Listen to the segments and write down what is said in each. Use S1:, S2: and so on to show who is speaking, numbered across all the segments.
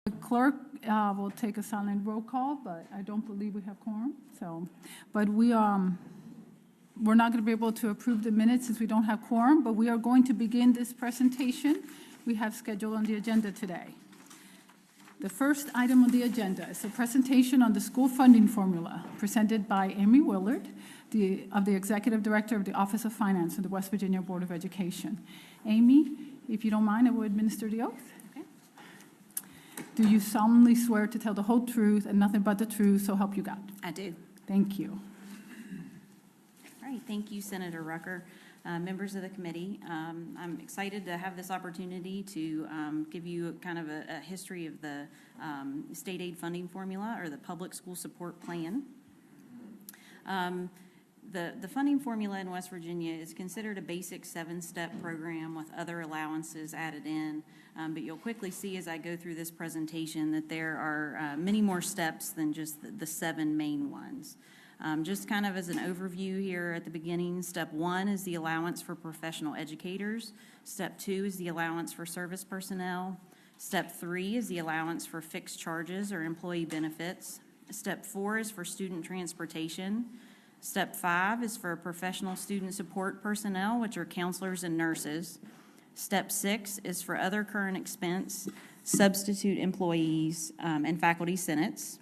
S1: The clerk will take a silent roll call, but I don't believe we have quorum. But we're not going to be able to approve the minutes since we don't have quorum, but we are going to begin this presentation we have scheduled on the agenda today. The first item on the agenda is a presentation on the school funding formula presented by Amy Willard, the Executive Director of the Office of Finance of the West Virginia Board of Education. Amy, if you don't mind, I will administer the oath. Do you solemnly swear to tell the whole truth and nothing but the truth, so help you God?
S2: I do.
S1: Thank you.
S2: All right, thank you, Senator Rucker. Members of the committee, I'm excited to have this opportunity to give you kind of a history of the state aid funding formula, or the public school support plan. The funding formula in West Virginia is considered a basic 7-step program with other allowances added in, but you'll quickly see as I go through this presentation that there are many more steps than just the 7 main ones. Just kind of as an overview here at the beginning, step 1 is the allowance for professional educators. Step 2 is the allowance for service personnel. Step 3 is the allowance for fixed charges or employee benefits. Step 4 is for student transportation. Step 5 is for professional student support personnel, which are counselors and nurses. Step 6 is for other current expense, substitute employees, and faculty senates.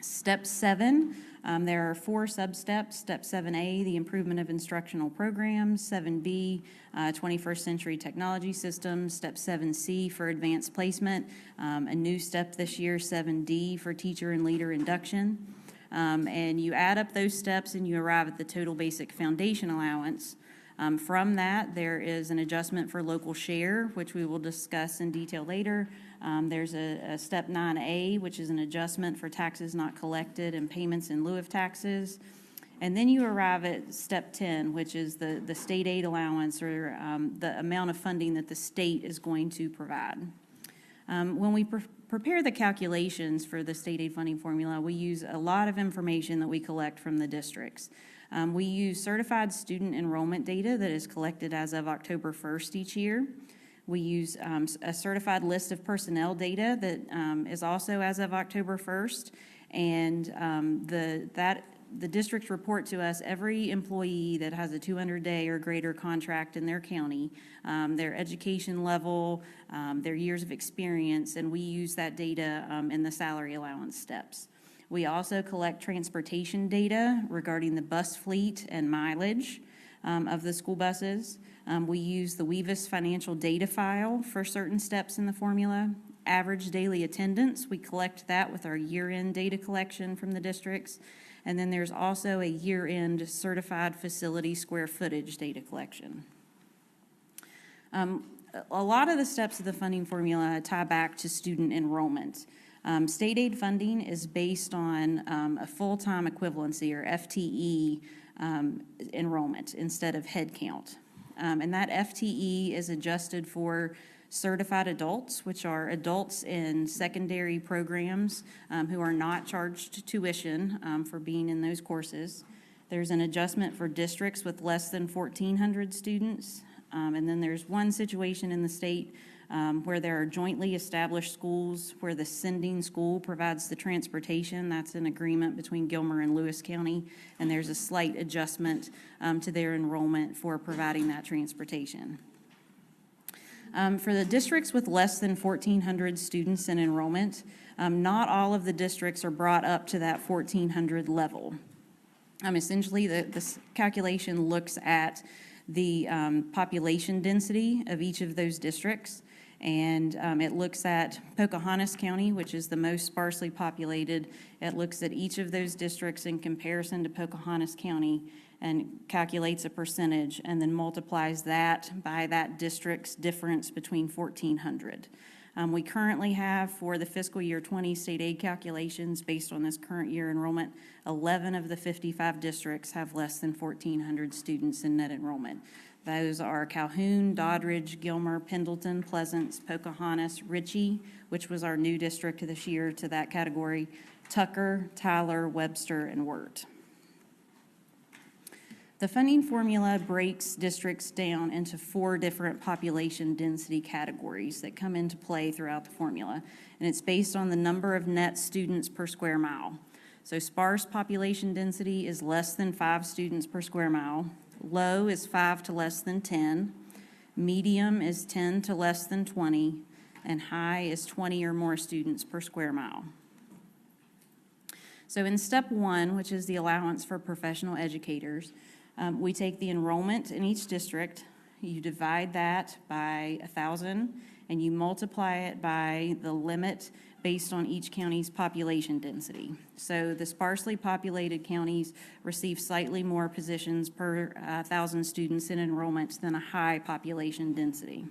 S2: Step 7, there are 4 sub-steps. Step 7A, the improvement of instructional programs. 7B, 21st century technology systems. Step 7C for advanced placement. A new step this year, 7D, for teacher and leader induction. And you add up those steps and you arrive at the total basic foundation allowance. From that, there is an adjustment for local share, which we will discuss in detail later. There's a step 9A, which is an adjustment for taxes not collected and payments in lieu of taxes. And then you arrive at step 10, which is the state aid allowance, or the amount of funding that the state is going to provide. When we prepare the calculations for the state aid funding formula, we use a lot of information that we collect from the districts. We use certified student enrollment data that is collected as of October 1st each year. We use a certified list of personnel data that is also as of October 1st, and the districts report to us every employee that has a 200-day or greater contract in their county, their education level, their years of experience, and we use that data in the salary allowance steps. We also collect transportation data regarding the bus fleet and mileage of the school buses. We use the WEVIS financial data file for certain steps in the formula. Average daily attendance, we collect that with our year-end data collection from the districts. And then there's also a year-end certified facility square footage data collection. A lot of the steps of the funding formula tie back to student enrollment. State aid funding is based on a full-time equivalency, or FTE, enrollment instead of head count. And that FTE is adjusted for certified adults, which are adults in secondary programs who are not charged tuition for being in those courses. There's an adjustment for districts with less than 1,400 students. And then there's one situation in the state where there are jointly established schools where the sending school provides the transportation. That's an agreement between Gilmer and Lewis County, and there's a slight adjustment to their enrollment for providing that transportation. For the districts with less than 1,400 students in enrollment, not all of the districts are brought up to that 1,400 level. Essentially, this calculation looks at the population density of each of those districts, and it looks at Pocahontas County, which is the most sparsely populated. It looks at each of those districts in comparison to Pocahontas County and calculates a percentage, and then multiplies that by that district's difference between 1,400. We currently have, for the fiscal year 20 state aid calculations based on this current year enrollment, 11 of the 55 districts have less than 1,400 students in net enrollment. Those are Calhoun, Doddridge, Gilmer, Pendleton, Pleasants, Pocahontas, Ritchie, which was our new district this year to that category, Tucker, Tyler, Webster, and Wirt. The funding formula breaks districts down into 4 different population density categories that come into play throughout the formula, and it's based on the number of net students per square mile. So sparse population density is less than 5 students per square mile. Low is 5 to less than 10. Medium is 10 to less than 20. And high is 20 or more students per square mile. So in step 1, which is the allowance for professional educators, we take the enrollment in each district, you divide that by 1,000, and you multiply it by the limit based on each county's population density. So the sparsely populated counties receive slightly more positions per 1,000 students in enrollment than a high population density.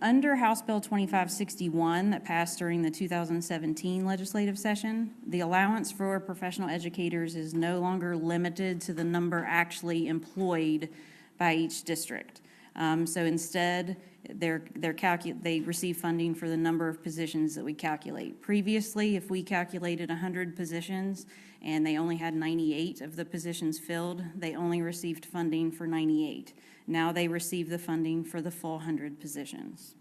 S2: Under House Bill 2561 that passed during the 2017 legislative session, the allowance for professional educators is no longer limited to the number actually employed by each district. So instead, they receive funding for the number of positions that we calculate. Previously, if we calculated 100 positions and they only had 98 of the positions filled, they only received funding for 98. Now they receive the funding for the full 100 positions.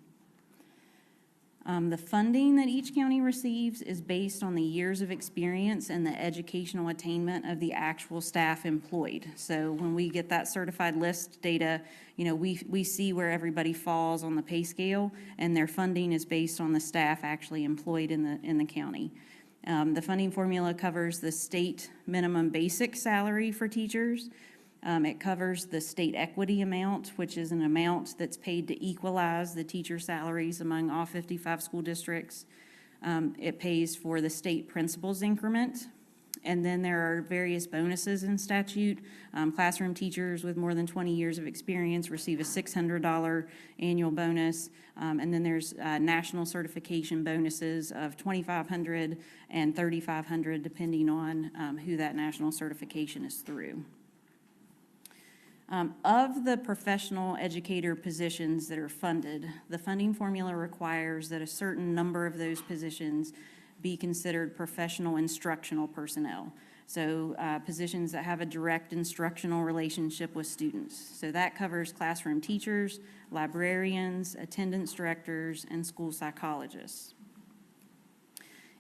S2: The funding that each county receives is based on the years of experience and the educational attainment of the actual staff employed. So when we get that certified list data, we see where everybody falls on the pay scale, and their funding is based on the staff actually employed in the county. The funding formula covers the state minimum basic salary for teachers. It covers the state equity amount, which is an amount that's paid to equalize the teacher salaries among all 55 school districts. It pays for the state principals increment. And then there are various bonuses in statute. Classroom teachers with more than 20 years of experience receive a $600 annual bonus. And then there's national certification bonuses of $2,500 and $3,500, depending on who that national certification is through. Of the professional educator positions that are funded, the funding formula requires that a certain number of those positions be considered professional instructional personnel. So positions that have a direct instructional relationship with students. So that covers classroom teachers, librarians, attendance directors, and school psychologists.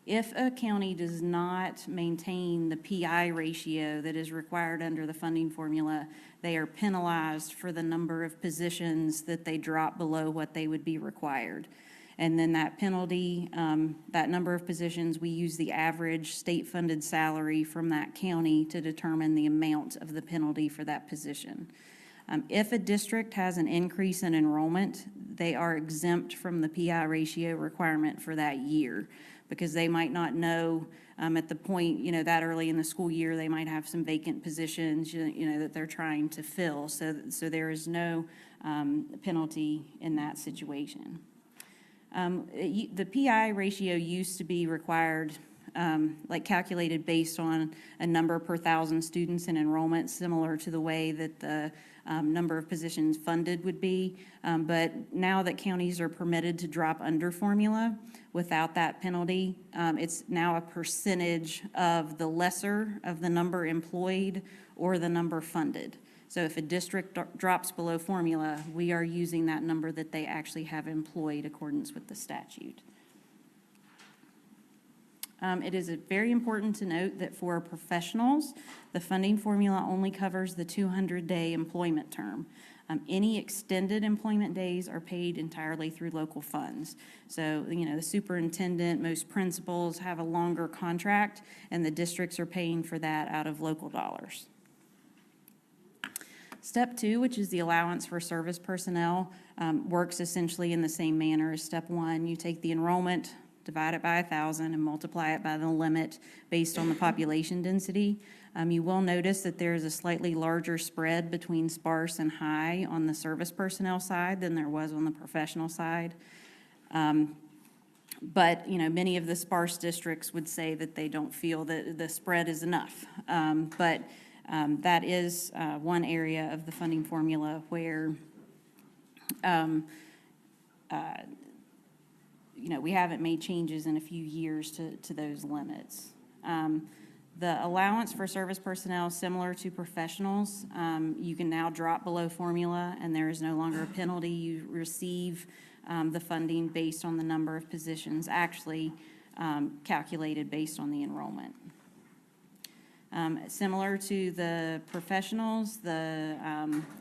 S2: If a county does not maintain the PI ratio that is required under the funding formula, they are penalized for the number of positions that they drop below what they would be required. And then that penalty, that number of positions, we use the average state-funded salary from that county to determine the amount of the penalty for that position. If a district has an increase in enrollment, they are exempt from the PI ratio requirement for that year, because they might not know at the point, that early in the school year, they might have some vacant positions, that they're trying to fill. So there is no penalty in that situation. The PI ratio used to be required, calculated based on a number per 1,000 students in enrollment, similar to the way that the number of positions funded would be. But now that counties are permitted to drop under formula without that penalty, it's now a percentage of the lesser of the number employed or the number funded. So if a district drops below formula, we are using that number that they actually have employed accordance with the statute. It is very important to note that for professionals, the funding formula only covers the 200-day employment term. Any extended employment days are paid entirely through local funds. So, the superintendent, most principals have a longer contract, and the districts are paying for that out of local dollars. Step 2, which is the allowance for service personnel, works essentially in the same manner as step 1. You take the enrollment, divide it by 1,000, and multiply it by the limit based on the population density. You will notice that there is a slightly larger spread between sparse and high on the service personnel side than there was on the professional side. But, many of the sparse districts would say that they don't feel that the spread is enough. But that is one area of the funding formula where we haven't made changes in a few years to those limits. The allowance for service personnel, similar to professionals, you can now drop below formula, and there is no longer a penalty. You receive the funding based on the number of positions actually calculated based on the enrollment. Similar to the professionals, the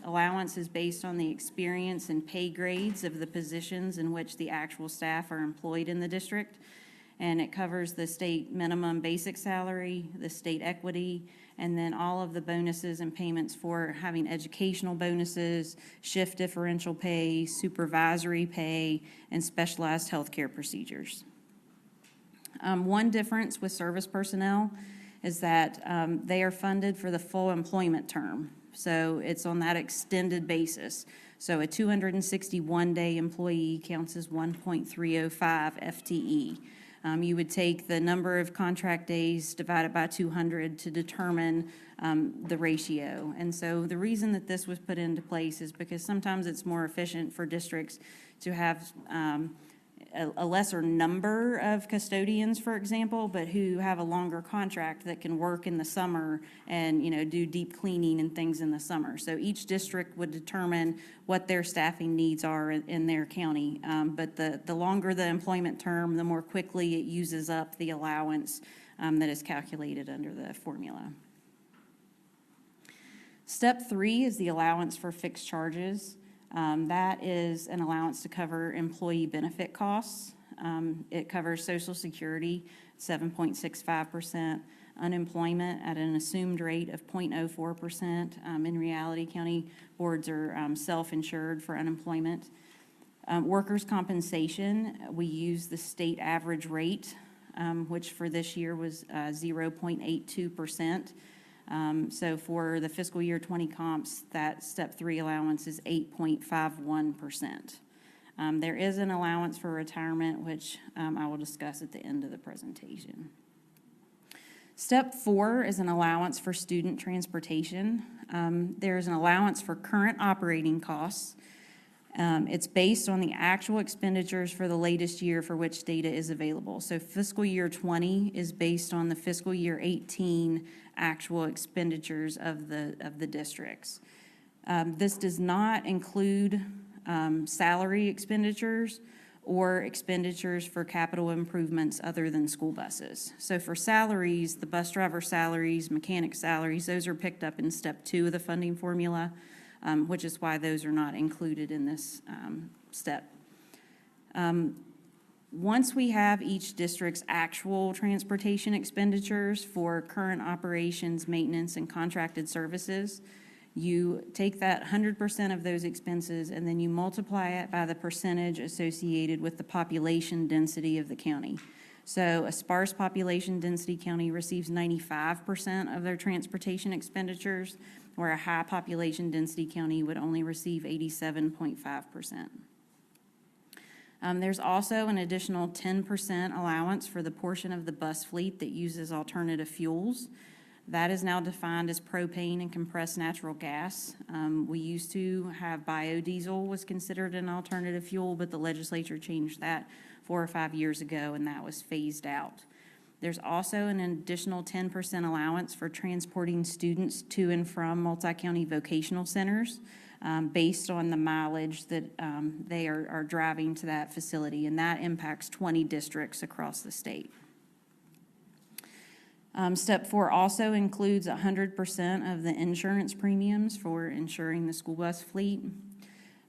S2: allowance is based on the experience and pay grades of the positions in which the actual staff are employed in the district. And it covers the state minimum basic salary, the state equity, and then all of the bonuses and payments for having educational bonuses, shift differential pay, supervisory pay, and specialized healthcare procedures. One difference with service personnel is that they are funded for the full employment term. So it's on that extended basis. So a 261-day employee counts as 1.305 FTE. You would take the number of contract days divided by 200 to determine the ratio. And so the reason that this was put into place is because sometimes it's more efficient for districts to have a lesser number of custodians, for example, but who have a longer contract that can work in the summer and, do deep cleaning and things in the summer. So each district would determine what their staffing needs are in their county. But the longer the employment term, the more quickly it uses up the allowance that is calculated under the formula. Step 3 is the allowance for fixed charges. That is an allowance to cover employee benefit costs. It covers Social Security, 7.65%, unemployment at an assumed rate of 0.04%. In reality, county boards are self-insured for unemployment. Workers' compensation, we use the state average rate, which for this year was 0.82%. So for the fiscal year 20 comps, that step 3 allowance is 8.51%. There is an allowance for retirement, which I will discuss at the end of the presentation. Step 4 is an allowance for student transportation. There is an allowance for current operating costs. It's based on the actual expenditures for the latest year for which data is available. So fiscal year 20 is based on the fiscal year 18 actual expenditures of the districts. This does not include salary expenditures or expenditures for capital improvements other than school buses. So for salaries, the bus driver salaries, mechanic salaries, those are picked up in step 2 of the funding formula, which is why those are not included in this step. Once we have each district's actual transportation expenditures for current operations, maintenance, and contracted services, you take that 100% of those expenses and then you multiply it by the percentage associated with the population density of the county. So a sparse population density county receives 95% of their transportation expenditures, where a high population density county would only receive 87.5%. There's also an additional 10% allowance for the portion of the bus fleet that uses alternative fuels. That is now defined as propane and compressed natural gas. We used to have biodiesel was considered an alternative fuel, but the legislature changed that 4 or 5 years ago, and that was phased out. There's also an additional 10% allowance for transporting students to and from multi-county vocational centers based on the mileage that they are driving to that facility, and that impacts 20 districts across the state. Step 4 also includes 100% of the insurance premiums for insuring the school bus fleet.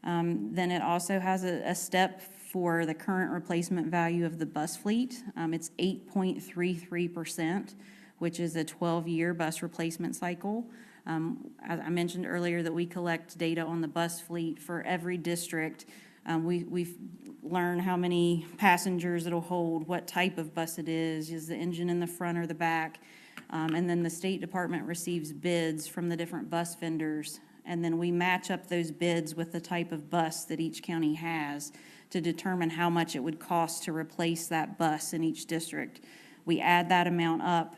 S2: Then it also has a step for the current replacement value of the bus fleet. It's 8.33%, which is a 12-year bus replacement cycle. As I mentioned earlier that we collect data on the bus fleet for every district. We've learned how many passengers it'll hold, what type of bus it is the engine in the front or the back, and then the State Department receives bids from the different bus vendors, and then we match up those bids with the type of bus that each county has to determine how much it would cost to replace that bus in each district. We add that amount up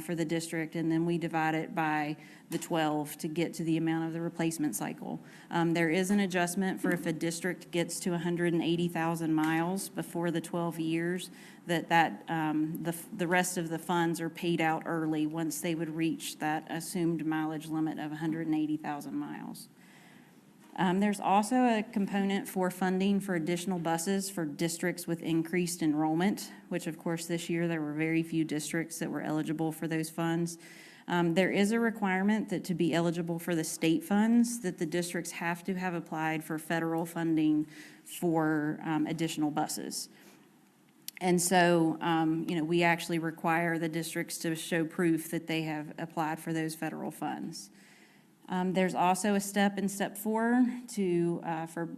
S2: for the district, and then we divide it by the 12 to get to the amount of the replacement cycle. There is an adjustment for if a district gets to 180,000 miles before the 12 years, the rest of the funds are paid out early once they would reach that assumed mileage limit of 180,000 miles. There's also a component for funding for additional buses for districts with increased enrollment, which of course this year there were very few districts that were eligible for those funds. There is a requirement that to be eligible for the state funds, that the districts have to have applied for federal funding for additional buses. And so, we actually require the districts to show proof that they have applied for those federal funds. There's also a step in step 4 for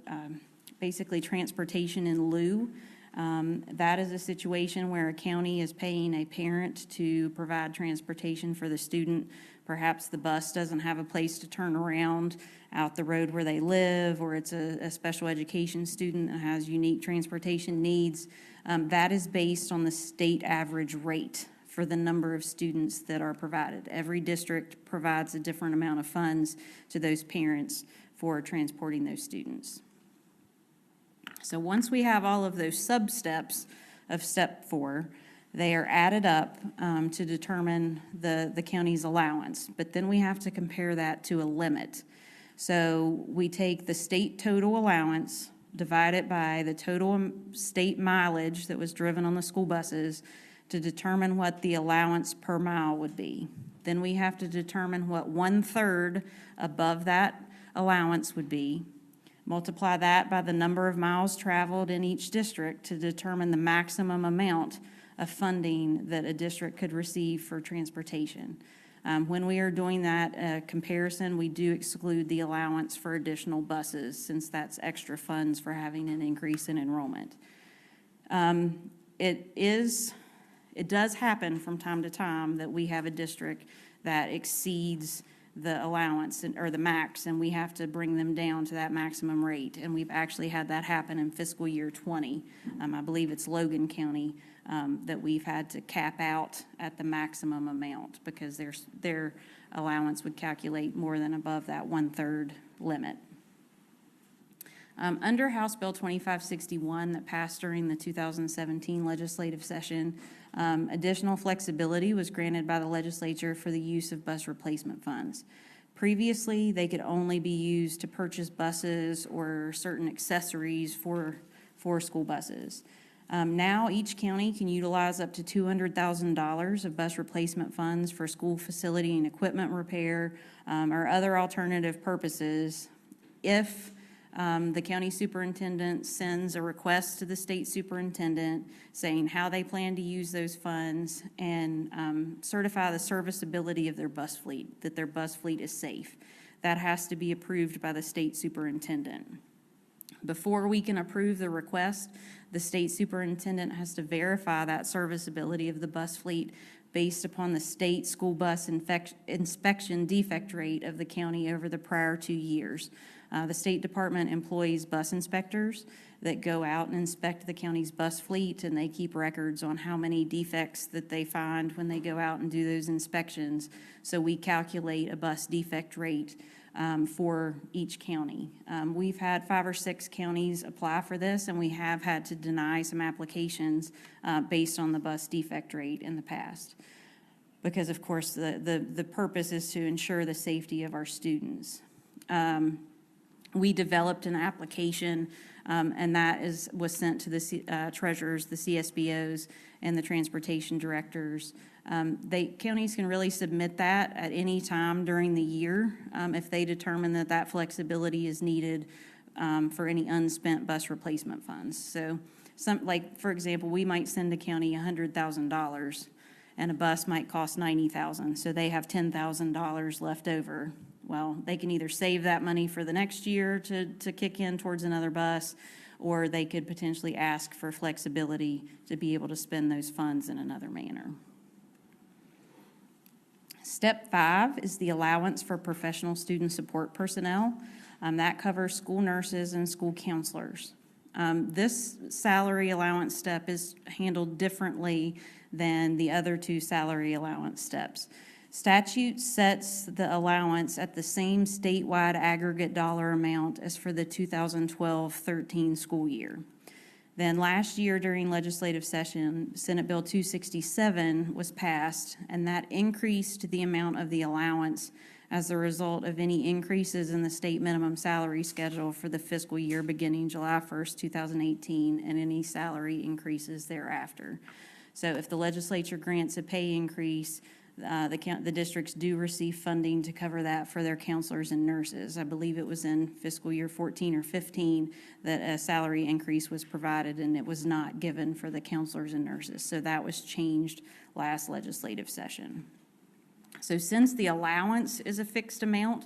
S2: basically transportation in lieu. That is a situation where a county is paying a parent to provide transportation for the student. Perhaps the bus doesn't have a place to turn around out the road where they live, or it's a special education student that has unique transportation needs. That is based on the state average rate for the number of students that are provided. Every district provides a different amount of funds to those parents for transporting those students. So once we have all of those sub-steps of step 4, they are added up to determine the county's allowance, but then we have to compare that to a limit. So we take the state total allowance, divide it by the total state mileage that was driven on the school buses, to determine what the allowance per mile would be. Then we have to determine what 1/3 above that allowance would be. Multiply that by the number of miles traveled in each district to determine the maximum amount of funding that a district could receive for transportation. When we are doing that comparison, we do exclude the allowance for additional buses, since that's extra funds for having an increase in enrollment. It does happen from time to time that we have a district that exceeds the allowance or the max, and we have to bring them down to that maximum rate. And we've actually had that happen in fiscal year 20. I believe it's Logan County that we've had to cap out at the maximum amount because their allowance would calculate more than above that 1/3 limit. Under House Bill 2561 that passed during the 2017 legislative session, additional flexibility was granted by the legislature for the use of bus replacement funds. Previously, they could only be used to purchase buses or certain accessories for school buses. Now, each county can utilize up to $200,000 of bus replacement funds for school facility and equipment repair or other alternative purposes if the county superintendent sends a request to the state superintendent saying how they plan to use those funds and certify the serviceability of their bus fleet, that their bus fleet is safe. That has to be approved by the state superintendent. Before we can approve the request, the state superintendent has to verify that serviceability of the bus fleet based upon the state school bus inspection defect rate of the county over the prior 2 years. The State Department employs bus inspectors that go out and inspect the county's bus fleet, and they keep records on how many defects that they find when they go out and do those inspections. So we calculate a bus defect rate for each county. We've had 5 or 6 counties apply for this, and we have had to deny some applications based on the bus defect rate in the past. Because, of course, the purpose is to ensure the safety of our students. We developed an application, and that was sent to the treasurers, the CSBOs, and the transportation directors. Counties can really submit that at any time during the year if they determine that flexibility is needed for any unspent bus replacement funds. So, for example, we might send a county $100,000, and a bus might cost $90,000, so they have $10,000 left over. Well, they can either save that money for the next year to kick in towards another bus, or they could potentially ask for flexibility to be able to spend those funds in another manner. Step 5 is the allowance for professional student support personnel. That covers school nurses and school counselors. This salary allowance step is handled differently than the other two salary allowance steps. Statute sets the allowance at the same statewide aggregate dollar amount as for the 2012-13 school year. Then last year during legislative session, Senate Bill 267 was passed, and that increased the amount of the allowance as a result of any increases in the state minimum salary schedule for the fiscal year beginning July 1st, 2018, and any salary increases thereafter. So if the legislature grants a pay increase, the districts do receive funding to cover that for their counselors and nurses. I believe it was in fiscal year 14 or 15 that a salary increase was provided, and it was not given for the counselors and nurses. So that was changed last legislative session. So since the allowance is a fixed amount,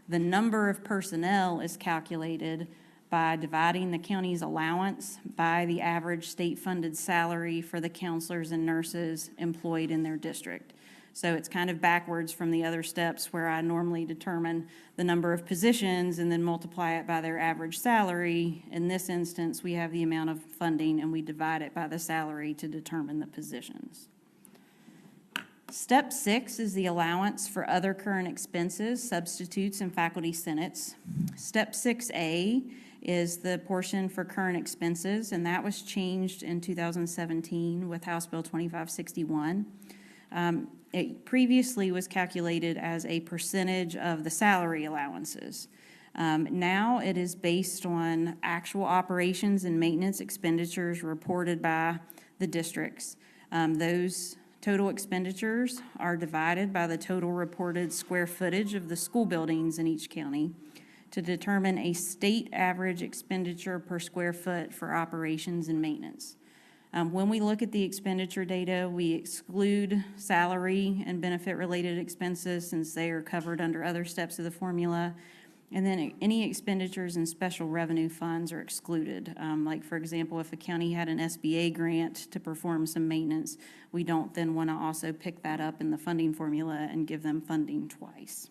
S2: the number of personnel is calculated by dividing the county's allowance by the average state-funded salary for the counselors and nurses employed in their district. So it's kind of backwards from the other steps where I normally determine the number of positions and then multiply it by their average salary. In this instance, we have the amount of funding and we divide it by the salary to determine the positions. Step 6 is the allowance for other current expenses, substitutes, and faculty senates. Step 6A is the portion for current expenses, and that was changed in 2017 with House Bill 2561. It previously was calculated as a percentage of the salary allowances. Now it is based on actual operations and maintenance expenditures reported by the districts. Those total expenditures are divided by the total reported square footage of the school buildings in each county to determine a state average expenditure per square foot for operations and maintenance. When we look at the expenditure data, we exclude salary and benefit-related expenses since they are covered under other steps of the formula. And then any expenditures in special revenue funds are excluded. Like, for example, if a county had an SBA grant to perform some maintenance, we don't then want to also pick that up in the funding formula and give them funding twice.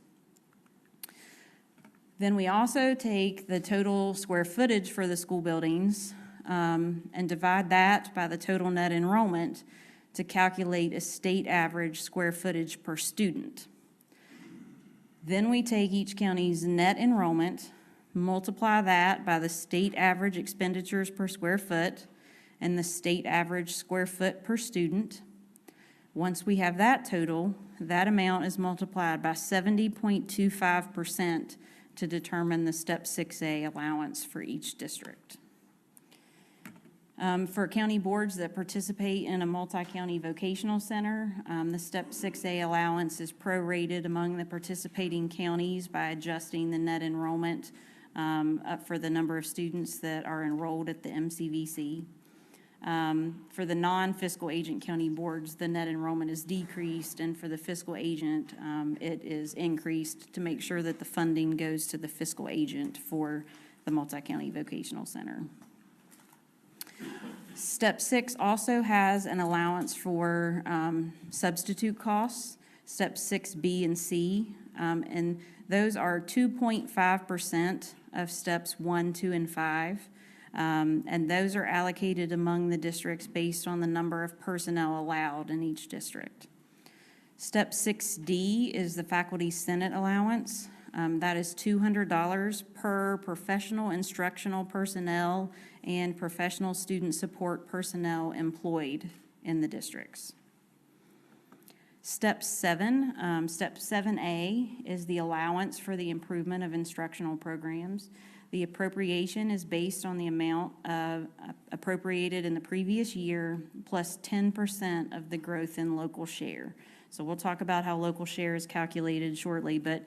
S2: Then we also take the total square footage for the school buildings and divide that by the total net enrollment to calculate a state average square footage per student. Then we take each county's net enrollment, multiply that by the state average expenditures per square foot and the state average square foot per student. Once we have that total, that amount is multiplied by 70.25% to determine the Step 6A allowance for each district. For county boards that participate in a multi-county vocational center, the Step 6A allowance is prorated among the participating counties by adjusting the net enrollment up for the number of students that are enrolled at the MCVC. For the non-fiscal agent county boards, the net enrollment is decreased, and for the fiscal agent, it is increased to make sure that the funding goes to the fiscal agent for the multi-county vocational center. Step 6 also has an allowance for substitute costs, Step 6B and C, and those are 2.5% of Steps 1, 2, and 5, and those are allocated among the districts based on the number of personnel allowed in each district. Step 6D is the faculty senate allowance. That is $200 per professional instructional personnel and professional student support personnel employed in the districts. Step 7A is the allowance for the improvement of instructional programs. The appropriation is based on the amount appropriated in the previous year plus 10% of the growth in local share. So we'll talk about how local share is calculated shortly, but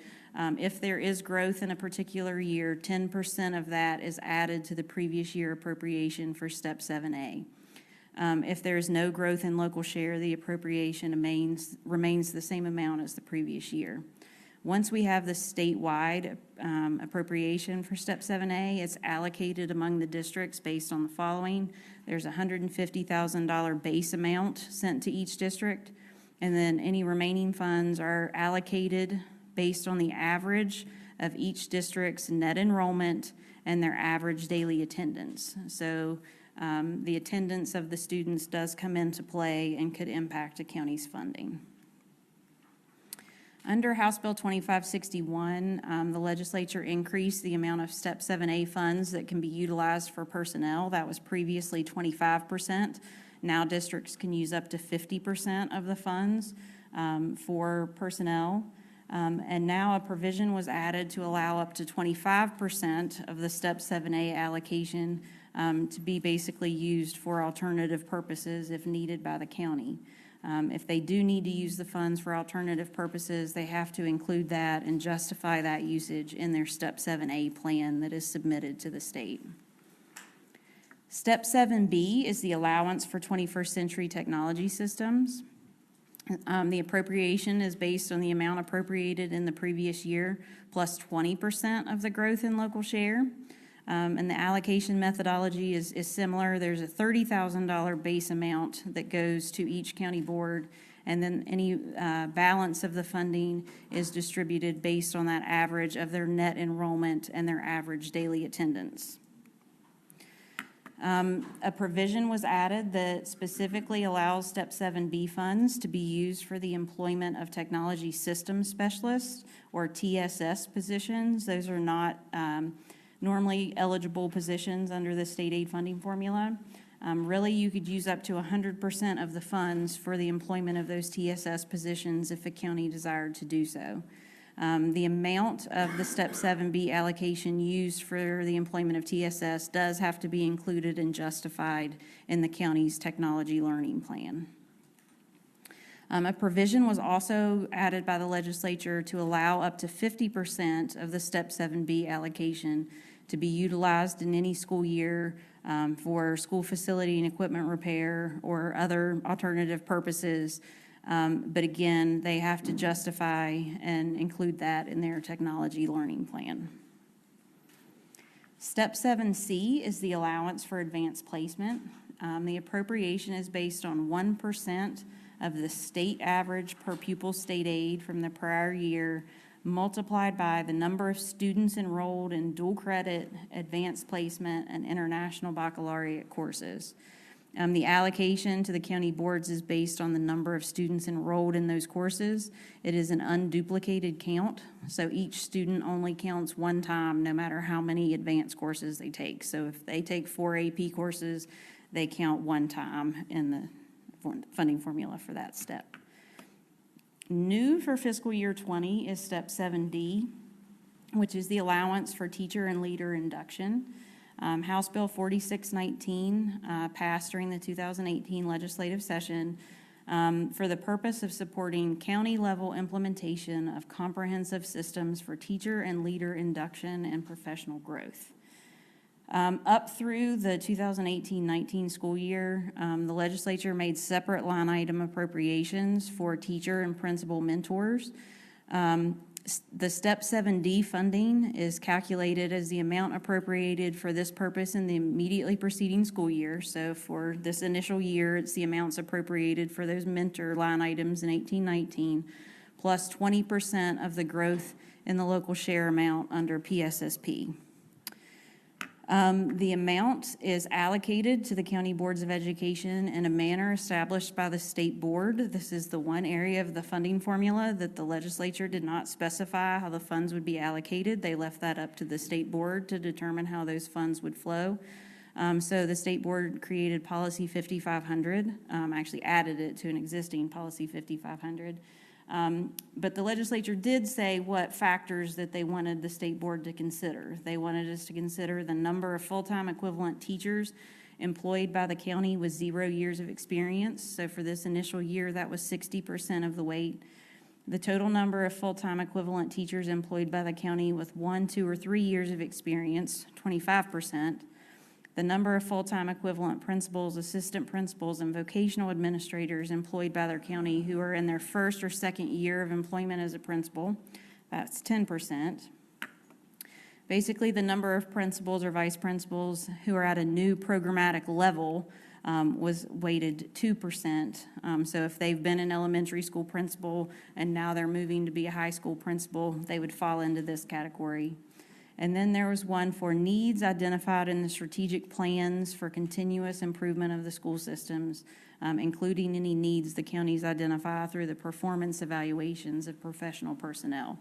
S2: if there is growth in a particular year, 10% of that is added to the previous year appropriation for Step 7A. If there is no growth in local share, the appropriation remains the same amount as the previous year. Once we have the statewide appropriation for Step 7A, it's allocated among the districts based on the following. There's a $150,000 base amount sent to each district, and then any remaining funds are allocated based on the average of each district's net enrollment and their average daily attendance. So the attendance of the students does come into play and could impact a county's funding. Under House Bill 2561, the legislature increased the amount of Step 7A funds that can be utilized for personnel. That was previously 25%. Now districts can use up to 50% of the funds for personnel. And now a provision was added to allow up to 25% of the Step 7A allocation to be basically used for alternative purposes if needed by the county. If they do need to use the funds for alternative purposes, they have to include that and justify that usage in their Step 7A plan that is submitted to the state. Step 7B is the allowance for 21st century technology systems. The appropriation is based on the amount appropriated in the previous year plus 20% of the growth in local share. And the allocation methodology is similar. There's a $30,000 base amount that goes to each county board, and then any balance of the funding is distributed based on that average of their net enrollment and their average daily attendance. A provision was added that specifically allows Step 7B funds to be used for the employment of technology systems specialists or TSS positions. Those are not normally eligible positions under the state aid funding formula. Really, you could use up to 100% of the funds for the employment of those TSS positions if a county desired to do so. The amount of the Step 7B allocation used for the employment of TSS does have to be included and justified in the county's technology learning plan. A provision was also added by the legislature to allow up to 50% of the Step 7B allocation to be utilized in any school year for school facility and equipment repair or other alternative purposes. But again, they have to justify and include that in their technology learning plan. Step 7C is the allowance for advanced placement. The appropriation is based on 1% of the state average per pupil state aid from the prior year multiplied by the number of students enrolled in dual credit, advanced placement, and international baccalaureate courses. The allocation to the county boards is based on the number of students enrolled in those courses. It is an unduplicated count, so each student only counts one time, no matter how many advanced courses they take. So if they take 4 AP courses, they count one time in the funding formula for that step. New for fiscal year 20 is Step 7D, which is the allowance for teacher and leader induction. House Bill 4619 passed during the 2018 legislative session for the purpose of supporting county-level implementation of comprehensive systems for teacher and leader induction and professional growth. Up through the 2018-19 school year, the legislature made separate line item appropriations for teacher and principal mentors. The Step 7D funding is calculated as the amount appropriated for this purpose in the immediately preceding school year. So for this initial year, it's the amounts appropriated for those mentor line items in 18-19, plus 20% of the growth in the local share amount under PSSP. The amount is allocated to the county boards of education in a manner established by the state board. This is the one area of the funding formula that the legislature did not specify how the funds would be allocated. They left that up to the state board to determine how those funds would flow. So the state board created Policy 5500, actually added it to an existing Policy 5500. But the legislature did say what factors that they wanted the state board to consider. They wanted us to consider the number of full-time equivalent teachers employed by the county with 0 years of experience. So for this initial year, that was 60% of the weight. The total number of full-time equivalent teachers employed by the county with 1, 2, or 3 years of experience, 25%. The number of full-time equivalent principals, assistant principals, and vocational administrators employed by their county who are in their first or second year of employment as a principal, that's 10%. Basically, the number of principals or vice principals who are at a new programmatic level was weighted 2%. So if they've been an elementary school principal and now they're moving to be a high school principal, they would fall into this category. And then there was one for needs identified in the strategic plans for continuous improvement of the school systems, including any needs the counties identify through the performance evaluations of professional personnel.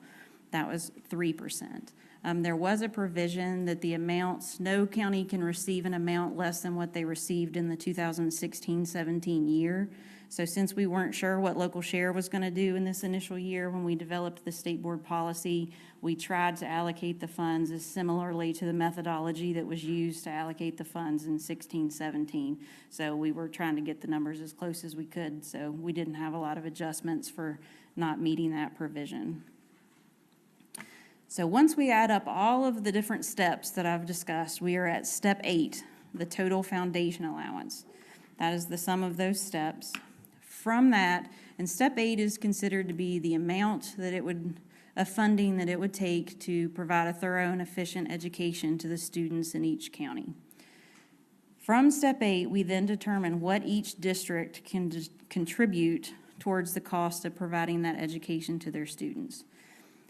S2: That was 3%. There was a provision that the amounts, no county can receive an amount less than what they received in the 2016-17 year. So since we weren't sure what local share was going to do in this initial year when we developed the state board policy, we tried to allocate the funds as similarly to the methodology that was used to allocate the funds in 16-17. So we were trying to get the numbers as close as we could, so we didn't have a lot of adjustments for not meeting that provision. So once we add up all of the different steps that I've discussed, we are at step 8, the total foundation allowance. That is the sum of those steps. From that, and step 8 is considered to be the amount that of funding that it would take to provide a thorough and efficient education to the students in each county. From step 8, we then determine what each district can contribute towards the cost of providing that education to their students.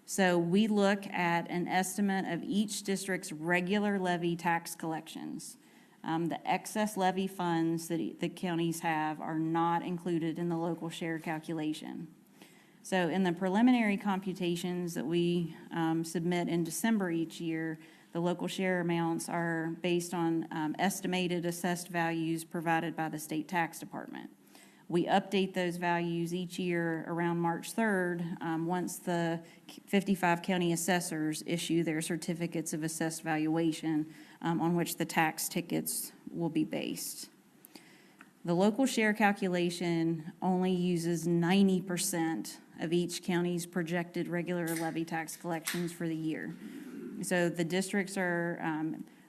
S2: So we look at an estimate of each district's regular levy tax collections. The excess levy funds that the counties have are not included in the local share calculation. So in the preliminary computations that we submit in December each year, the local share amounts are based on estimated assessed values provided by the state tax department. We update those values each year around March 3rd once the 55 county assessors issue their certificates of assessed valuation on which the tax tickets will be based. The local share calculation only uses 90% of each county's projected regular levy tax collections for the year. So the districts are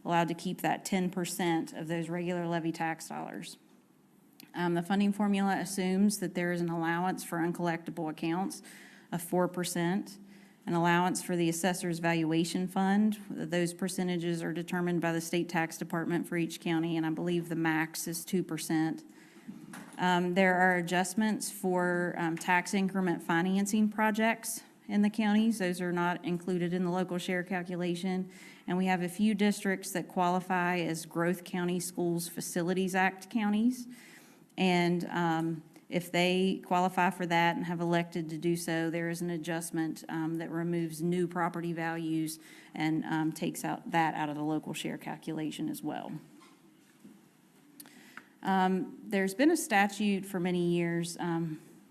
S2: allowed to keep that 10% of those regular levy tax dollars. The funding formula assumes that there is an allowance for uncollectible accounts of 4%, an allowance for the assessor's valuation fund. Those percentages are determined by the state tax department for each county, and I believe the max is 2%. There are adjustments for tax increment financing projects in the counties. Those are not included in the local share calculation. And we have a few districts that qualify as Growth County Schools Facilities Act counties. And if they qualify for that and have elected to do so, there is an adjustment that removes new property values and takes that out of the local share calculation as well. There's been a statute for many years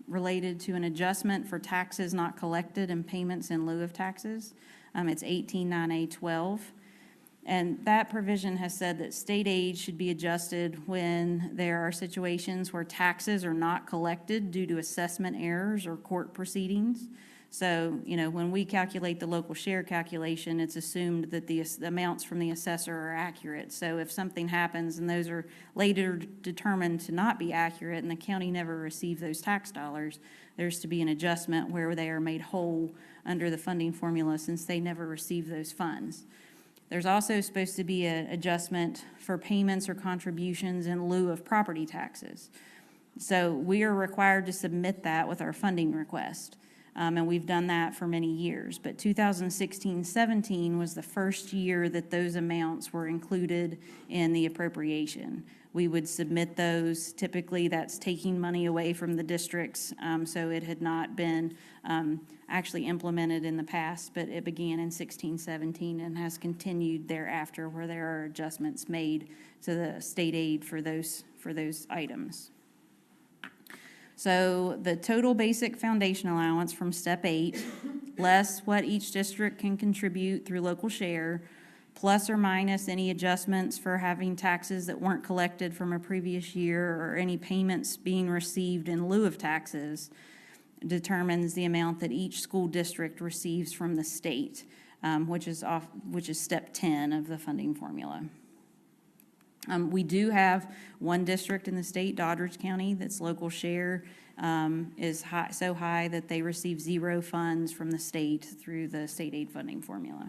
S2: related to an adjustment for taxes not collected and payments in lieu of taxes. It's 189A12. And that provision has said that state aid should be adjusted when there are situations where taxes are not collected due to assessment errors or court proceedings. So, when we calculate the local share calculation, it's assumed that the amounts from the assessor are accurate. So if something happens and those are later determined to not be accurate and the county never received those tax dollars, there's to be an adjustment where they are made whole under the funding formula since they never received those funds. There's also supposed to be an adjustment for payments or contributions in lieu of property taxes. So we are required to submit that with our funding request. And we've done that for many years. But 2016-17 was the first year that those amounts were included in the appropriation. We would submit those. Typically, that's taking money away from the districts. So it had not been actually implemented in the past, but it began in 16-17 and has continued thereafter where there are adjustments made to the state aid for those items. So the total basic foundation allowance from step 8, less what each district can contribute through local share, plus or minus any adjustments for having taxes that weren't collected from a previous year or any payments being received in lieu of taxes, determines the amount that each school district receives from the state, which is step 10 of the funding formula. We do have one district in the state, Doddridge County, that's local share is so high that they receive 0 funds from the state through the state aid funding formula.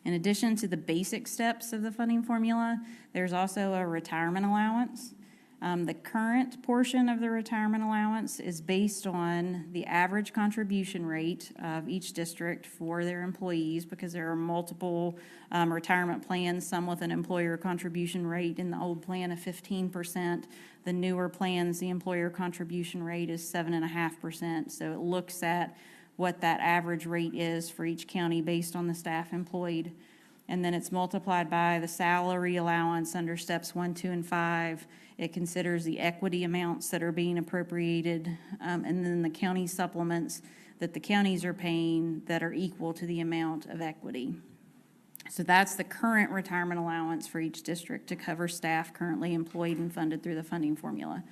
S2: In addition to the basic steps of the funding formula, there's also a retirement allowance. The current portion of the retirement allowance is based on the average contribution rate of each district for their employees, because there are multiple retirement plans, some with an employer contribution rate in the old plan of 15%. The newer plans, the employer contribution rate is 7.5%. So it looks at what that average rate is for each county based on the staff employed. And then it's multiplied by the salary allowance under steps 1, 2, and 5. It considers the equity amounts that are being appropriated, and then the county supplements that the counties are paying that are equal to the amount of equity. So that's the current retirement allowance for each district to cover staff currently employed and funded through the funding formula.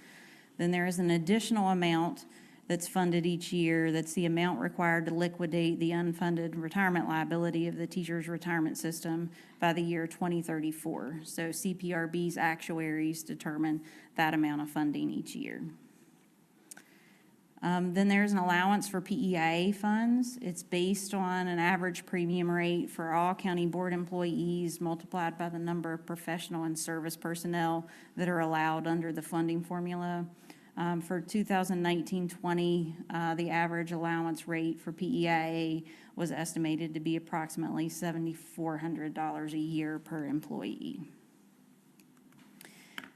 S2: Then there is an additional amount that's funded each year. That's the amount required to liquidate the unfunded retirement liability of the teacher's retirement system by the year 2034. So CPRB's actuaries determine that amount of funding each year. Then there's an allowance for PEIA funds. It's based on an average premium rate for all county board employees multiplied by the number of professional and service personnel that are allowed under the funding formula. For 2019-20, the average allowance rate for PEIA was estimated to be approximately $7,400 a year per employee.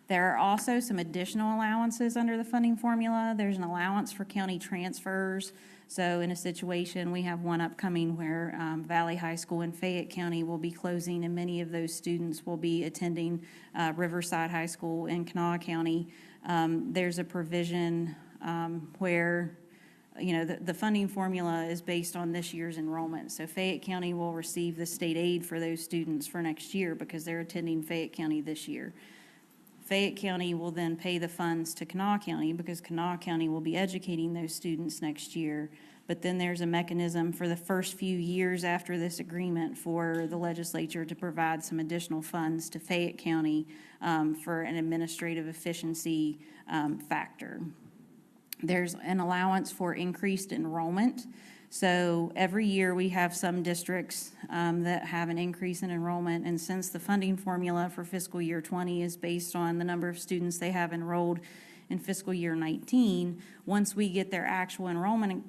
S2: There are also some additional allowances under the funding formula. There's an allowance for county transfers. So in a situation, we have one upcoming where Valley High School in Fayette County will be closing, and many of those students will be attending Riverside High School in Kanawha County. There's a provision where, the funding formula is based on this year's enrollment. So Fayette County will receive the state aid for those students for next year because they're attending Fayette County this year. Fayette County will then pay the funds to Kanawha County because Kanawha County will be educating those students next year. But then there's a mechanism for the first few years after this agreement for the legislature to provide some additional funds to Fayette County for an administrative efficiency factor. There's an allowance for increased enrollment. So every year we have some districts that have an increase in enrollment, and since the funding formula for fiscal year 20 is based on the number of students they have enrolled in fiscal year 19, once we get their actual enrollment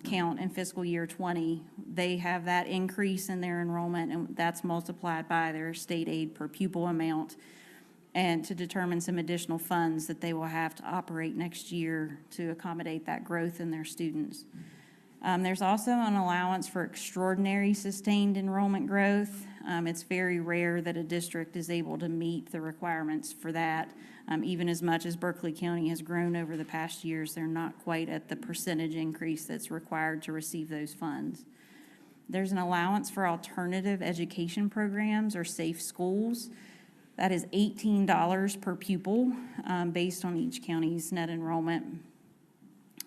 S2: count in fiscal year 20, they have that increase in their enrollment, and that's multiplied by their state aid per pupil amount, and to determine some additional funds that they will have to operate next year to accommodate that growth in their students. There's also an allowance for extraordinary sustained enrollment growth. It's very rare that a district is able to meet the requirements for that. Even as much as Berkeley County has grown over the past years, they're not quite at the percentage increase that's required to receive those funds. There's an allowance for alternative education programs or safe schools. That is $18 per pupil based on each county's net enrollment.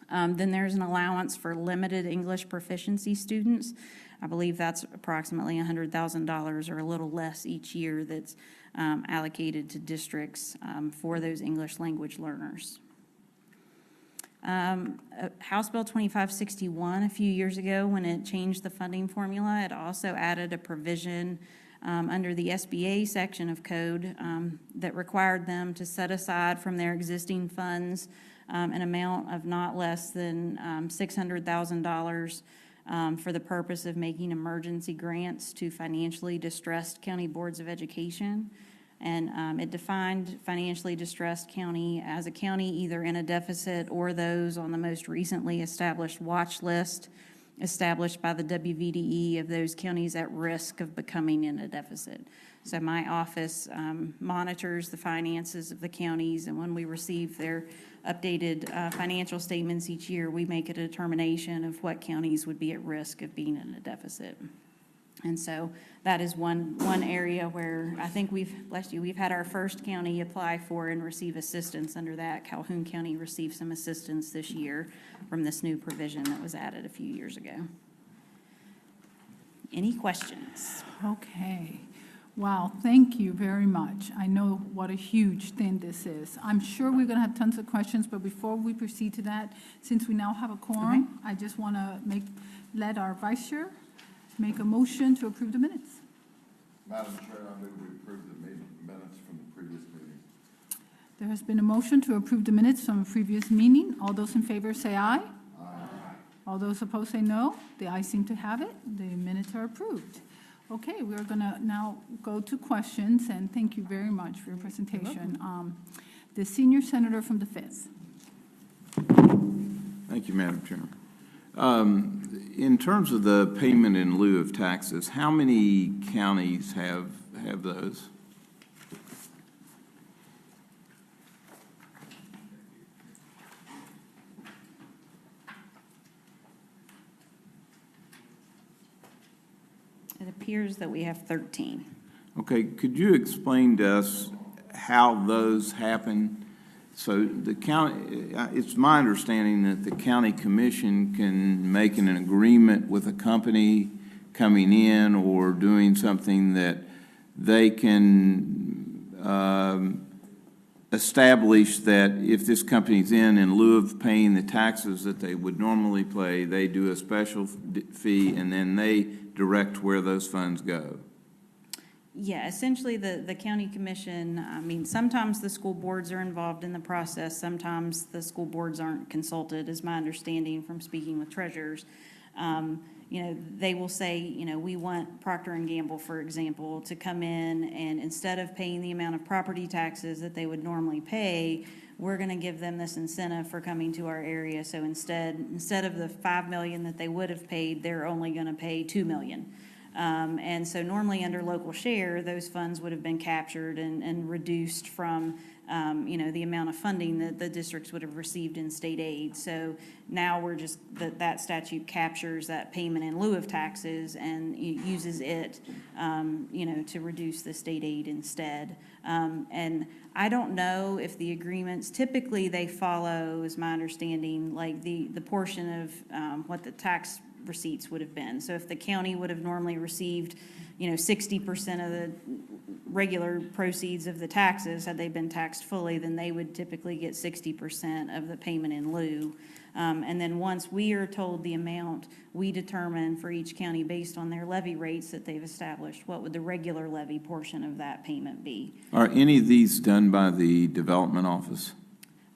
S2: Then there's an allowance for limited English proficiency students. I believe that's approximately $100,000 or a little less each year that's allocated to districts for those English language learners. House Bill 2561 a few years ago, when it changed the funding formula, it also added a provision under the SBA section of code that required them to set aside from their existing funds an amount of not less than $600,000 for the purpose of making emergency grants to financially distressed county boards of education. And it defined financially distressed county as a county either in a deficit or those on the most recently established watch list established by the WVDE of those counties at risk of becoming in a deficit. So my office monitors the finances of the counties, and when we receive their updated financial statements each year, we make a determination of what counties would be at risk of being in a deficit. And so that is one area where I think we've had our first county apply for and receive assistance under that. Calhoun County received some assistance this year from this new provision that was added a few years ago. Any questions?
S1: Okay. Wow, thank you very much. I know what a huge thing this is. I'm sure we're going to have tons of questions, but before we proceed to that, since we now have a quorum, I just want to let our vice chair make a motion to approve the minutes.
S3: Madam Chair, I move we approve the minutes from the previous meeting.
S1: There has been a motion to approve the minutes from a previous meeting. All those in favor say aye. All those opposed say no. The ayes seem to have it. The minutes are approved. Okay, we are going to now go to questions, and thank you very much for your presentation. The senior senator from the 5th.
S3: Thank you, Madam Chairman. In terms of the payment in lieu of taxes, how many counties have those?
S2: It appears that we have 13.
S3: Okay, could you explain to us how those happen? So the county, it's my understanding that the county commission can make an agreement with a company coming in or doing something that they can establish that if this company's in lieu of paying the taxes that they would normally pay, they do a special fee and then they direct where those funds go.
S2: Yeah, essentially the county commission, I mean, sometimes the school boards are involved in the process. Sometimes the school boards aren't consulted, is my understanding from speaking with treasurers. You know, they will say, you know, we want Procter & Gamble, for example, to come in and instead of paying the amount of property taxes that they would normally pay, we're going to give them this incentive for coming to our area. So instead of the $5 million that they would have paid, they're only going to pay $2 million. And so normally under local share, those funds would have been captured and reduced from, you know, the amount of funding that the districts would have received in state aid. So now we're just, that statute captures that payment in lieu of taxes and uses it, you know, to reduce the state aid instead. And I don't know if the agreements, typically they follow, is my understanding, like the portion of what the tax receipts would have been. So if the county would have normally received, you know, 60% of the regular proceeds of the taxes, had they been taxed fully, then they would typically get 60% of the payment in lieu. And then once we are told the amount, we determine for each county based on their levy rates that they've established, what would the regular levy portion of that payment be?
S3: Are any of these done by the development office?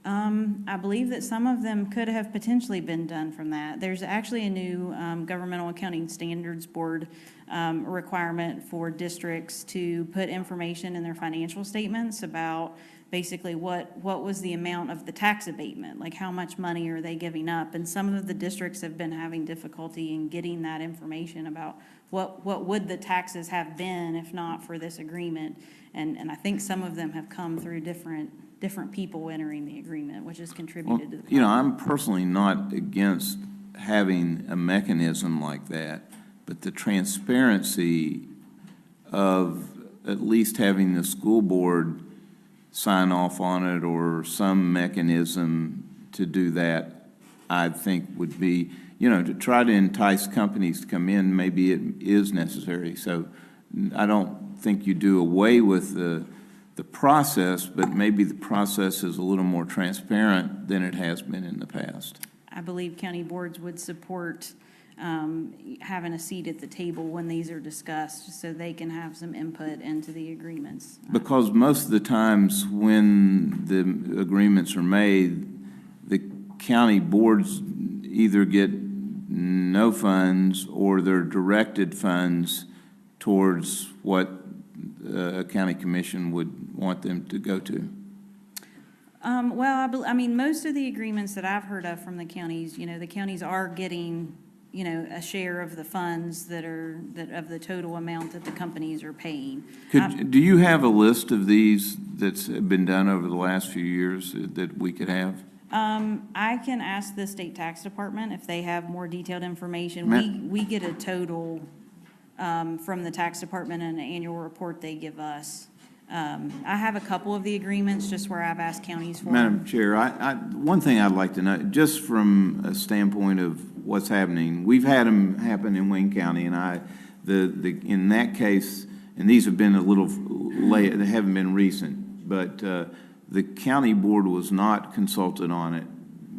S2: I believe that some of them could have potentially been done from that. There's actually a new Governmental Accounting Standards Board requirement for districts to put information in their financial statements about basically what was the amount of the tax abatement, like how much money are they giving up. And some of the districts have been having difficulty in getting that information about what would the taxes have been if not for this agreement. And I think some of them have come through different people entering the agreement, which has contributed to the problem.
S3: You know, I'm personally not against having a mechanism like that, but the transparency of at least having the school board sign off on it or some mechanism to do that, I think would be, you know, to try to entice companies to come in, maybe it is necessary. So I don't think you do away with the process, but maybe the process is a little more transparent than it has been in the past.
S2: I believe county boards would support having a seat at the table when these are discussed so they can have some input into the agreements.
S3: Because most of the times when the agreements are made, the county boards either get no funds or they're directed funds towards what a county commission would want them to go to.
S2: Well, I mean, most of the agreements that I've heard of from the counties, you know, the counties are getting, you know, a share of the funds that of the total amount that the companies are paying.
S3: Do you have a list of these that's been done over the last few years that we could have?
S2: I can ask the state tax department if they have more detailed information. We get a total from the tax department in an annual report they give us. I have a couple of the agreements just where I've asked counties for
S3: Madam
S2: them.
S3: Chair, one thing I'd like to know, just from a standpoint of what's happening, we've had them happen in Wayne County, and in that case, and these have been a little late, they haven't been recent, but the county board was not consulted on it.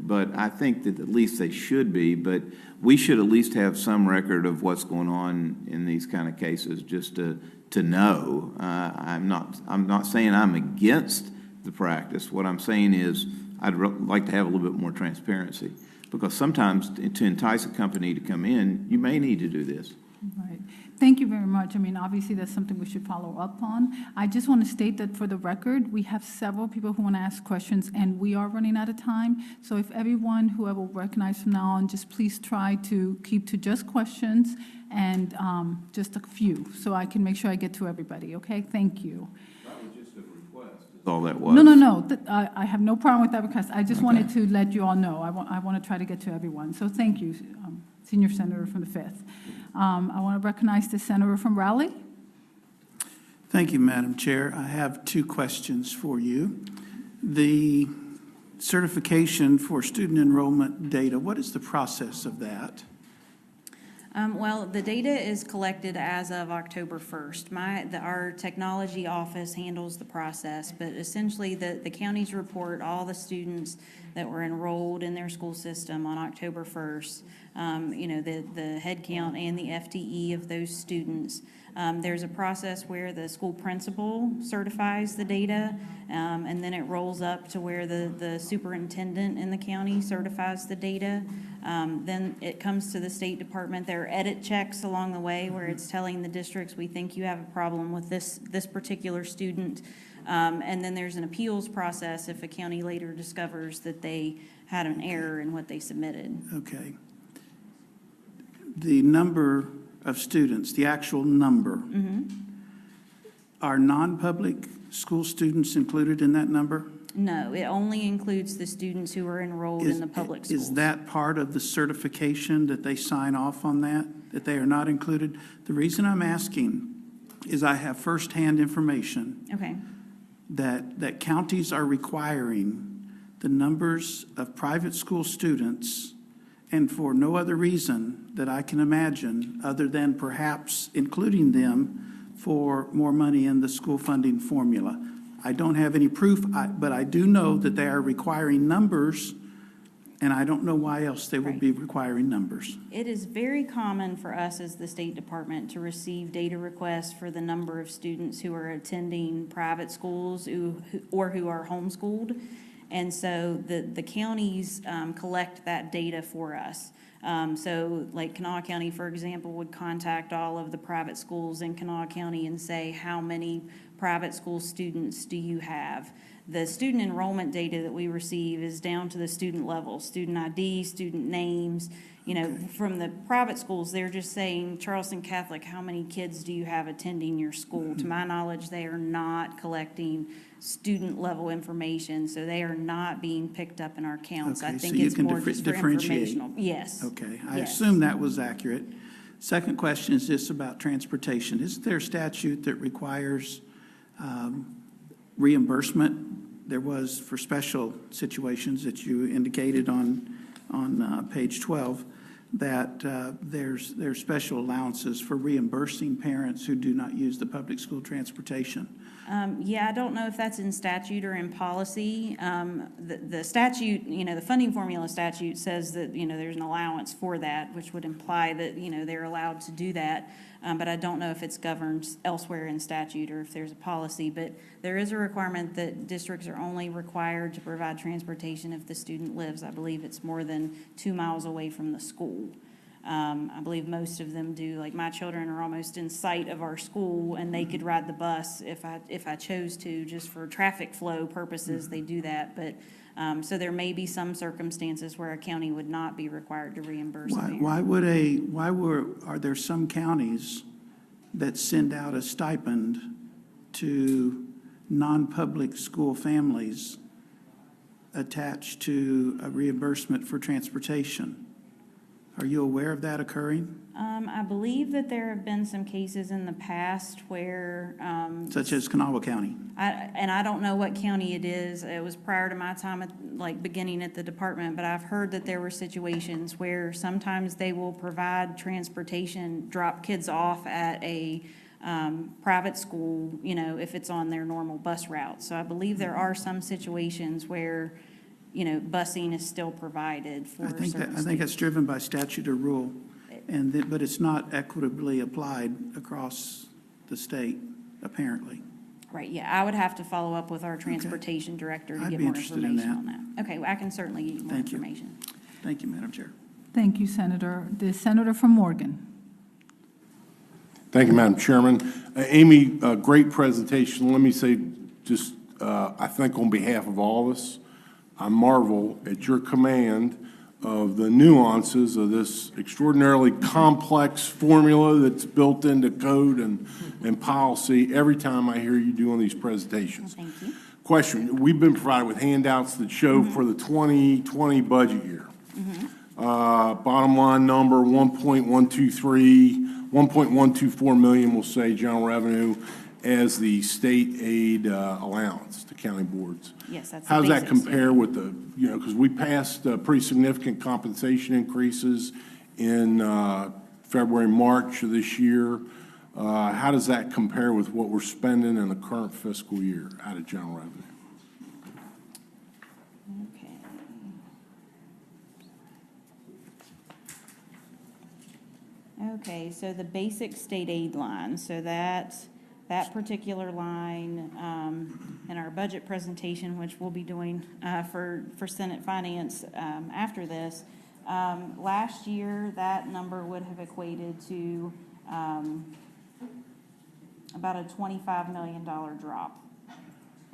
S3: But I think that at least they should be, but we should at least have some record of what's going on in these kind of cases, just to know. I'm not saying I'm against the practice. What I'm saying is, I'd like to have a little bit more transparency, because sometimes to entice a company to come in, you may need to do this.
S1: Right. Thank you very much. I mean, obviously, that's something we should follow up on. I just want to state that for the record, we have several people who want to ask questions, and we are running out of time. So if everyone, whoever will recognize from now on, just please try to keep to just questions and just a few, so I can make sure I get to everybody, okay? Thank you.
S3: That was just a request. That's all that was.
S1: No. I have no problem with that request. I just wanted to let you all know. I want to try to get to everyone. So thank you, Senior Senator from the 5th. I want to recognize the Senator from Raleigh.
S4: Thank you, Madam Chair. I have two questions for you. The certification for student enrollment data, what is the process of that?
S2: Well, the data is collected as of October 1st. Our technology office handles the process, but essentially the counties report all the students that were enrolled in their school system on October 1st, the head count and the FTE of those students. There's a process where the school principal certifies the data, and then it rolls up to where the superintendent in the county certifies the data. Then it comes to the State Department. There are edit checks along the way where it's telling the districts, we think you have a problem with this particular student. And then there's an appeals process if a county later discovers that they had an error in what they submitted.
S4: Okay. The number of students, the actual number, are non-public school students included in that number?
S2: No, it only includes the students who are enrolled in the public schools.
S4: Is that part of the certification that they sign off on that they are not included? The reason I'm asking is I have firsthand information
S2: Okay.
S4: that counties are requiring the numbers of private school students, and for no other reason that I can imagine other than perhaps including them for more money in the school funding formula. I don't have any proof, but I do know that they are requiring numbers, and I don't know why else they would be requiring numbers.
S2: It is very common for us as the State Department to receive data requests for the number of students who are attending private schools or who are homeschooled. And so the counties collect that data for us. So like Kanawha County, for example, would contact all of the private schools in Kanawha County and say, how many private school students do you have? The student enrollment data that we receive is down to the student level, student ID, student names. From the private schools, they're just saying, Charleston Catholic, how many kids do you have attending your school? To my knowledge, they are not collecting student level information, so they are not being picked up in our counts.
S4: Okay,
S2: I think
S4: so you
S2: it's
S4: can
S2: more just for
S4: differentiate.
S2: informational. Yes.
S4: Okay, I
S2: Yes.
S4: assume that was accurate. Second question is this about transportation. Isn't there a statute that requires reimbursement? There was for special situations that you indicated on page 12, that there's special allowances for reimbursing parents who do not use the public school transportation.
S2: Yeah, I don't know if that's in statute or in policy. The statute, the funding formula statute says that, there's an allowance for that, which would imply that, they're allowed to do that. But I don't know if it's governed elsewhere in statute or if there's a policy. But there is a requirement that districts are only required to provide transportation if the student lives, I believe it's more than 2 miles away from the school. I believe most of them do. Like my children are almost in sight of our school, and they could ride the bus if I chose to, just for traffic flow purposes. They do that, but so there may be some circumstances where a county would not be required to reimburse a parent.
S4: Are there some counties that send out a stipend to non-public school families attached to a reimbursement for transportation? Are you aware of that occurring?
S2: I believe that there have been some cases in the past where.
S4: Such as Kanawha County?
S2: I don't know what county it is. It was prior to my time beginning at the department, but I've heard that there were situations where sometimes they will provide transportation, drop kids off at a private school, if it's on their normal bus route. So I believe there are some situations where busing is still provided for certain
S4: I think that's driven by statute or rule, but it's not equitably applied across the state, apparently.
S2: Right, yeah, I would have to follow up with our transportation director to
S4: I'd
S2: get
S4: be
S2: more
S4: interested in
S2: information on that. Okay, well, I can certainly get you more
S4: Thank you.
S2: information.
S4: Thank you, Madam Chair.
S1: Thank you, Senator. The senator from Morgan.
S5: Thank you, Madam Chairman. Amy, great presentation. Let me say, just, I think on behalf of all of us, I marvel at your command of the nuances of this extraordinarily complex formula that's built into code and policy every time I hear you doing these presentations.
S2: Thank you.
S5: Question, we've been provided with handouts that show for the 2020 budget year. Bottom line number, 1.124 million, we'll say, general revenue as the state aid allowance to county boards.
S2: Yes, that's the
S5: How does that
S2: basics.
S5: compare with the, because we passed pretty significant compensation increases in February, March of this year. How does that compare with what we're spending in the current fiscal year out of general revenue?
S2: Okay. Okay, so the basic state aid line, so that particular line in our budget presentation, which we'll be doing for Senate Finance after this, last year, that number would have equated to about a $25 million drop.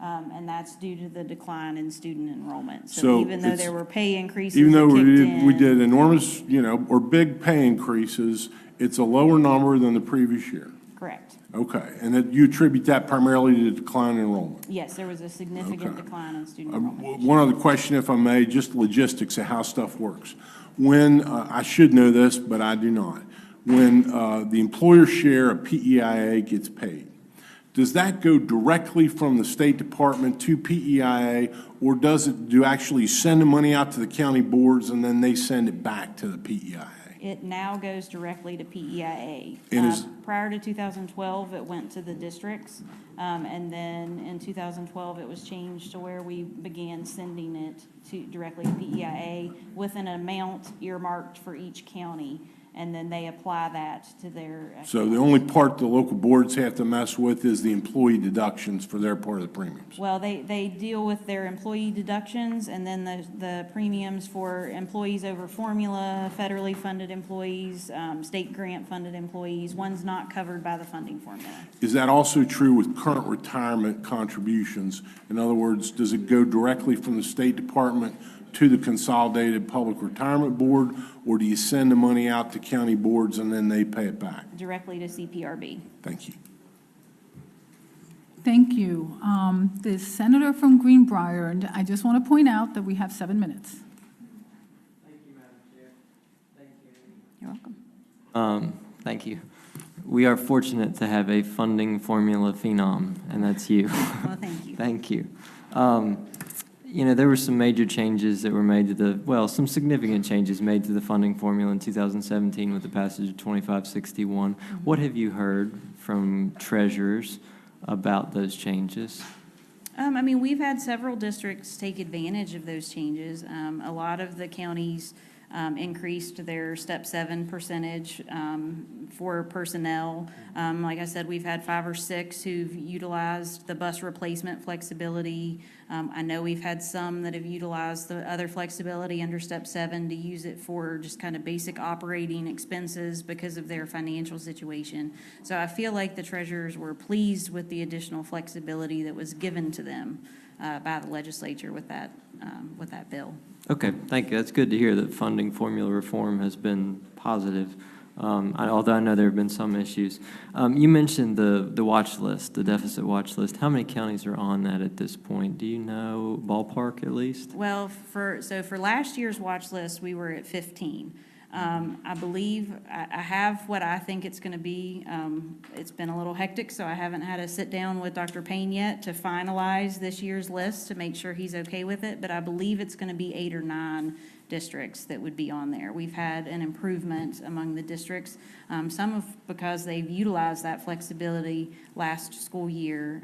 S2: And that's due to the decline in student enrollment. So
S5: So
S2: even though
S5: it's-
S2: there were pay increases
S5: Even though
S2: that
S5: we
S2: kicked
S5: did
S2: in-
S5: enormous, or big pay increases, it's a lower number than the previous year.
S2: Correct.
S5: Okay, and that you attribute that primarily to the decline in enrollment?
S2: Yes, there was a significant
S5: Okay.
S2: decline in student enrollment.
S5: One other question, if I may, just logistics of how stuff works. When, I should know this, but I do not. When the employer share of PEIA gets paid, does that go directly from the State Department to PEIA, or do you actually send the money out to the county boards and then they send it back to the PEIA?
S2: It now goes directly to PEIA.
S5: And is-
S2: Prior to 2012, it went to the districts, and then in 2012, it was changed to where we began sending it directly to PEIA with an amount earmarked for each county, and then they apply that to their.
S5: So the only part the local boards have to mess with is the employee deductions for their part of the premiums?
S2: Well, they deal with their employee deductions, and then the premiums for employees over formula, federally funded employees, state grant funded employees, ones not covered by the funding formula.
S5: Is that also true with current retirement contributions? In other words, does it go directly from the State Department to the Consolidated Public Retirement Board, or do you send the money out to county boards and then they pay it back?
S2: Directly to CPRB.
S5: Thank you.
S1: Thank you. The senator from Greenbrier, and I just want to point out that we have 7 minutes.
S6: Thank you, Madam Chair. Thank you.
S2: You're welcome.
S6: Thank you. We are fortunate to have a funding formula phenom, and that's you.
S2: Well, thank you.
S6: Thank you. There were some major changes that were made to some significant changes made to the funding formula in 2017 with the passage of 2561. What have you heard from treasurers about those changes?
S2: We've had several districts take advantage of those changes. A lot of the counties increased their step 7 percentage for personnel. Like I said, we've had 5 or 6 who've utilized the bus replacement flexibility. I know we've had some that have utilized the other flexibility under step 7 to use it for just kind of basic operating expenses because of their financial situation. So I feel like the treasurers were pleased with the additional flexibility that was given to them by the legislature with that bill.
S6: Okay, thank you. That's good to hear that funding formula reform has been positive, although I know there have been some issues. You mentioned the watch list, the deficit watch list. How many counties are on that at this point? Do you know, ballpark at least?
S2: Well, for last year's watch list, we were at 15. I believe I have what I think it's going to be. It's been a little hectic, so I haven't had a sit down with Dr. Payne yet to finalize this year's list to make sure he's okay with it, but I believe it's going to be 8 or 9 districts that would be on there. We've had an improvement among the districts, because they've utilized that flexibility last school year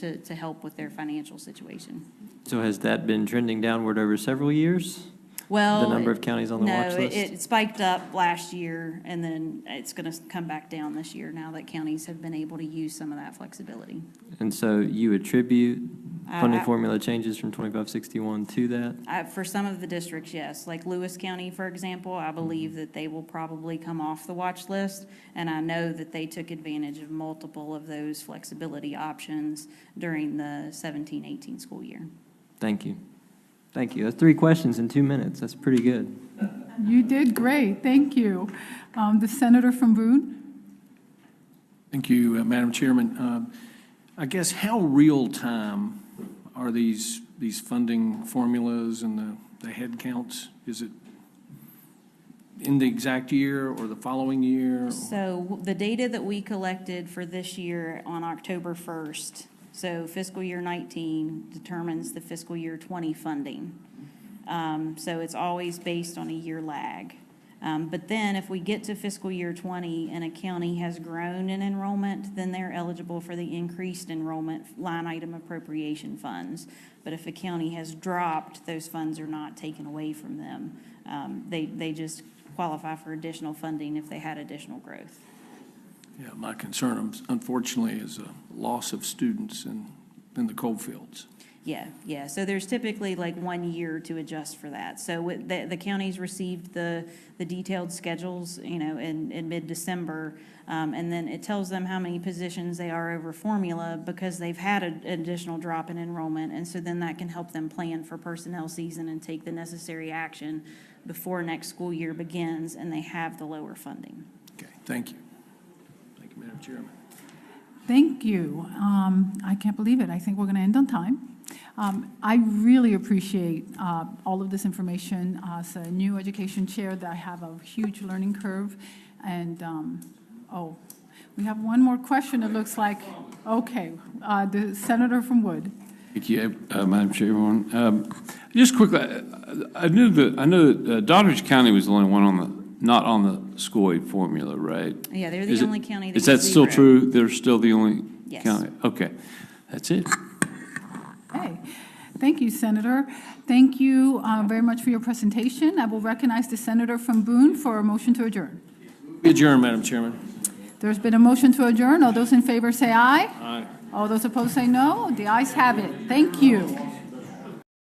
S2: to help with their financial situation.
S6: So has that been trending downward over several years?
S2: Well,
S6: the number of counties on the watch
S2: No,
S6: list?
S2: it spiked up last year, and then it's going to come back down this year now that counties have been able to use some of that flexibility.
S6: And so you attribute funding
S2: I-
S6: formula changes from 2561 to that?
S2: For some of the districts, yes. Like Lewis County, for example, I believe that they will probably come off the watch list. And I know that they took advantage of multiple of those flexibility options during the 17-18 school year.
S6: Thank you. Thank you. That's 3 questions in 2 minutes. That's pretty good.
S1: You did great, thank you. The senator from Boone?
S7: Thank you, Madam Chairman. I guess how real-time are these funding formulas and the head counts? Is it in the exact year or the following year?
S2: So the data that we collected for this year on October 1st, so fiscal year 19 determines the fiscal year 20 funding. So it's always based on a year lag. But then if we get to fiscal year 20 and a county has grown in enrollment, then they're eligible for the increased enrollment line item appropriation funds. But if a county has dropped, those funds are not taken away from them. They just qualify for additional funding if they had additional growth.
S7: Yeah, my concern, unfortunately, is a loss of students in the coal fields.
S2: Yeah. So there's typically like 1 year to adjust for that. So the counties received the detailed schedules, in mid-December. And then it tells them how many positions they are over formula because they've had an additional drop in enrollment. And so then that can help them plan for personnel season and take the necessary action before next school year begins and they have the lower funding.
S7: Okay, thank you. Thank you, Madam Chairman.
S1: Thank you. I can't believe it. I think we're going to end on time. I really appreciate all of this information. As a new education chair, that I have a huge learning curve. And, we have one more question, it looks like. Okay, the senator from Wood.
S8: Thank you, Madam Chairwoman. Just quickly, I know that Doddridge County was the only one not on the school aid formula, right?
S2: Yeah, they're the only county that
S8: Is that
S2: was
S8: still
S2: zero.
S8: true? They're still the only
S2: Yes.
S8: county? Okay, that's it.
S1: Hey, thank you, Senator. Thank you very much for your presentation. I will recognize the senator from Boone for a motion to adjourn.
S7: Adjourn, Madam Chairman.
S1: There's been a motion to adjourn. All those in favor say aye.
S7: Aye.
S1: All those opposed say no. The ayes have it. Thank you.